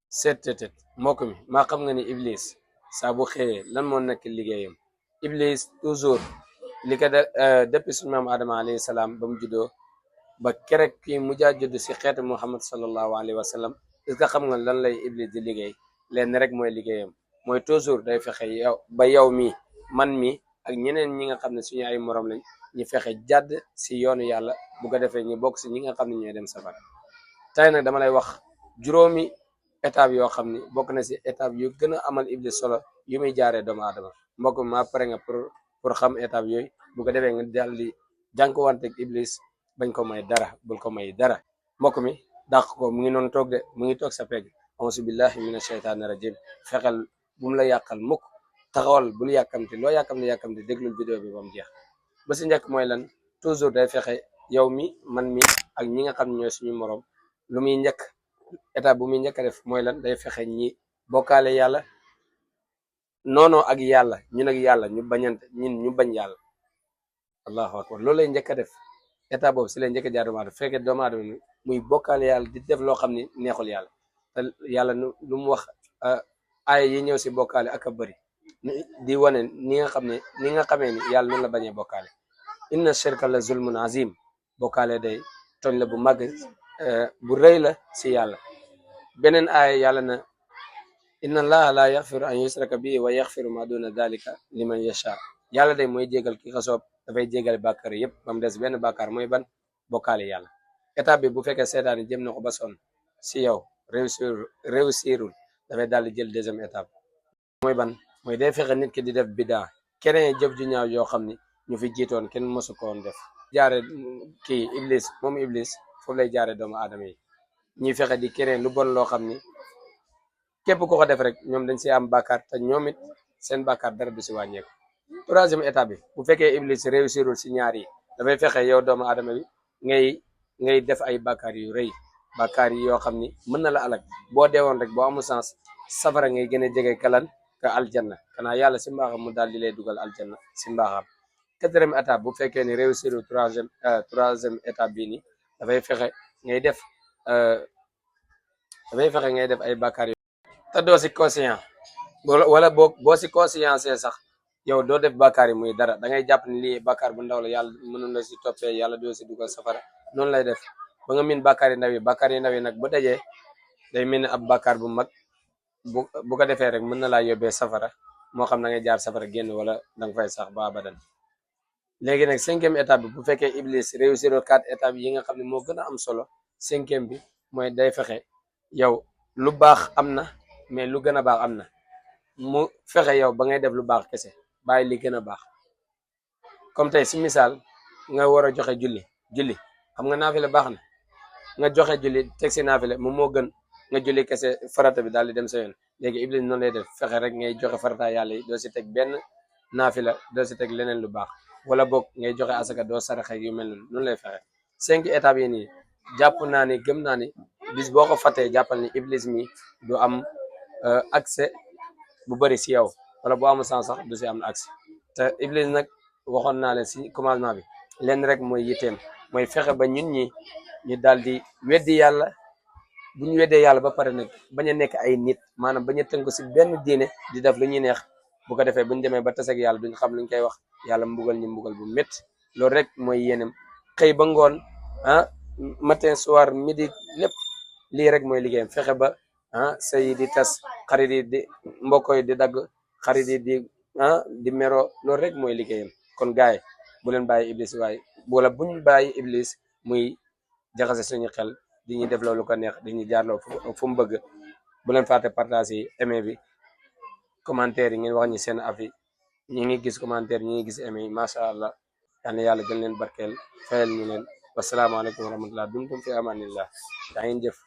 seetetet mbokk mi maa xam nga ni iblis saa bu xëyee lan moo nekk liggéeyam. Iblis toujours li ko depuis suñu maam Adama alayhi salaam ba mu juddoo ba kerek kii mujjaa judd si xeetu Muhammad sallallahu alayhi wa sallam. Est-ce que xam nga lan lay iblis di liggéey? Leen rek mooy liggéeyam, mooy toujours day fexe yow ba yow mi man mi ak ñeneen ñi nga xam ne suñu ay morom lañ ñu fexe jàdd si yoonu yàlla bu ko defee ñu bokk si ñi nga xam ne ñooy dem safara. tey nag dama lay wax juróomi étape yoo xam ni bokk na si étape yu gën a amal iblis solo yu muy jaaree doomu aadama. mbokk mi maa pare nga pour xam étape yooyu bu ko defee nga daal di jànkuwanteeg iblis bañ ko may dara, bul ko may dara. mbokk mi dàq ko, mu ngi noonu toog de, mu ngi toog sa pegg. auzu billahi mina shaytaani rajim. fexeel bu mu la yàqal mukk, taxawal bul yàkkamti, loo yàkkamti déglul vidéo bi ba mu jeex. ba si njëkk mooy lan, toujours day fexe yow mi man mi ak ñi nga xam ne ñooy suñu morom lu muy njëkk étape bu muy njëkk a def mooy lan, day fexe ñi bokkaale yàlla noonoo ak yàlla, ñun ak yàlla ñu bañante, ñun ñu bañ yàlla. allahu akbar, loolu lay njëkk a def. étape boobu si lay njëkk a jaar doomu aadama, fekkee doomu aadama muy bokkaale yàlla di def loo xam ni neexul yàlla. te yàlla lu mu wax aaya yi ñëw si bokkaale ak a bëri di wane ni nga xam ne ni nga xamee ni yàlla noonu la bañee bokkaale. inna shirka la zulmun azim. bokkaale day tooñ la bu màgg bu rëy la si yàlla. beneen aaya yàlla na inna allaha la yaxfiru an yusraka bihi wa yaxfiru ma duna dalika liman yasha. yàlla day mooy jégal ki ko soob, dafay jégale bàkkaar yëpp ba mu des benn bàkkaar mooy ban, bokkaale yàlla. étape bi bu fekkee seetaan jëm na ko ba sonn si yow réussirul dafay daal di jël deuxième étape mooy ban, mooy day fexe nit ki di def bidaa, keneen jëf ju ñaaw yoo xam ni ñu fi jiitoon kenn mosu ko woon def. jaare kii iblis, moom iblis foofu lay jaare doomu aadama yi, ñuy fexe di keneen lu bon loo xam ni képp ku ko def rek ñoom dañ si am bàkkaar te ñoom it seen bàkkaar dara du si wàññeeku. troisième étape bi bu fekkee iblis réussirul si ñaar yi, dafay fexe yow doomu aadama bi ngay def ay bàkkaar yu rëy, bàkkaar yi yoo xam ni mën na la alak. boo deewoon rek boo amul sens safara ngay gën a jege kalan ka aljanna, kanaa yàlla si mbaaxam mu daal di lay dugal aljanna si mbaaxam. quatrième étape bu fekkee ni réussirul troisième étape bii nii, dafay fexe ngay def ay bàkkaar yu te doo si conscient, wala boo si conscience sax yow doo def bàkkaar yi muy dara, da ngay jàpp ni lii bàkkaar bu ndaw la, yàlla mënul la si toppee, yàlla doo si dugal safara. noonu lay def ba nga min bàkkaar yi ndaw yi. bàkkaar yi ndaw yi nag bu dajee day mel ni ab bàkkaar bu mag, bu ko defee rek mën na laa yóbbee safara, moo xam da ngay jaar safara génn wala danga fay sax ba abadan. léegi nag cinquième étape bi bu fekkee iblis réussir 4 étapes yi nga xam ne moo gën a am solo, cinquième bi mooy day fexe yow lu baax am na mais lu gën a baax am na, mu fexe yow ba ngay def lu baax kese bàyyi li gën a baax. comme tey si misaal nga war a joxe julli xam nga naafile baax na, nga joxe julli teg si naafile moom moo gën nga julli kese farata bi daal di dem sa yoon. léegi iblis noonu lay def, fexe rek ngay joxe farata yàlla yi, doo si teg benn naafila, doo si teg leneen lu baax, wala boog ngay joxe asaka doo saraxe yu mel noonu lay fexe. 5 étapes yi nii jàpp naa ni gëm naa ni bis boo ko fàttee jàppal ni iblis mi du am accès bu bëri si yow, wala boo amul sens sax du si am accès. te iblis nag waxoon naa leen si commencement bi lenn rek mooy yitteem, mooy fexe ba ñun ñi ñu daal di weddi yàlla. bu ñu weddee yàlla ba pare nag bañ a nekk ay nit, maanaam bañ a tënku si benn diine di def lu ñuy neex. bu ko defee bu ñu demee ba taseeg yàlla duñ xam luñ koy wax, yàlla mbugal ñu mbugal bu métti. loolu rek mooy yéenam, xëy ba ngoon matin soir midi lépp lii rek mooy liggéeyam, fexe ba sëy di tas, xarit yi di mbokk yi di dagg, xarit yi di mero. loolu rek mooy liggéeyam. kon gaay bu leen bàyyi iblis waaye, wala buñ bàyyi iblis muy jaxase suñu xel di ñuy def loolu ko neex, di ñu jaarloo fu mu bëgg. bu leen fàtte partage yi, aimé bi, commentaire yi ngeen wax ñi seen avis. ñi ngi gis commentaire ñi ngi gis aimé yi, macha allah. yal na yàlla gën leen barkeel, fayal ñu leen. wasalaamaaleykum wa rahmatullah. dumtum fi amanillah. yaa ngeen jëf.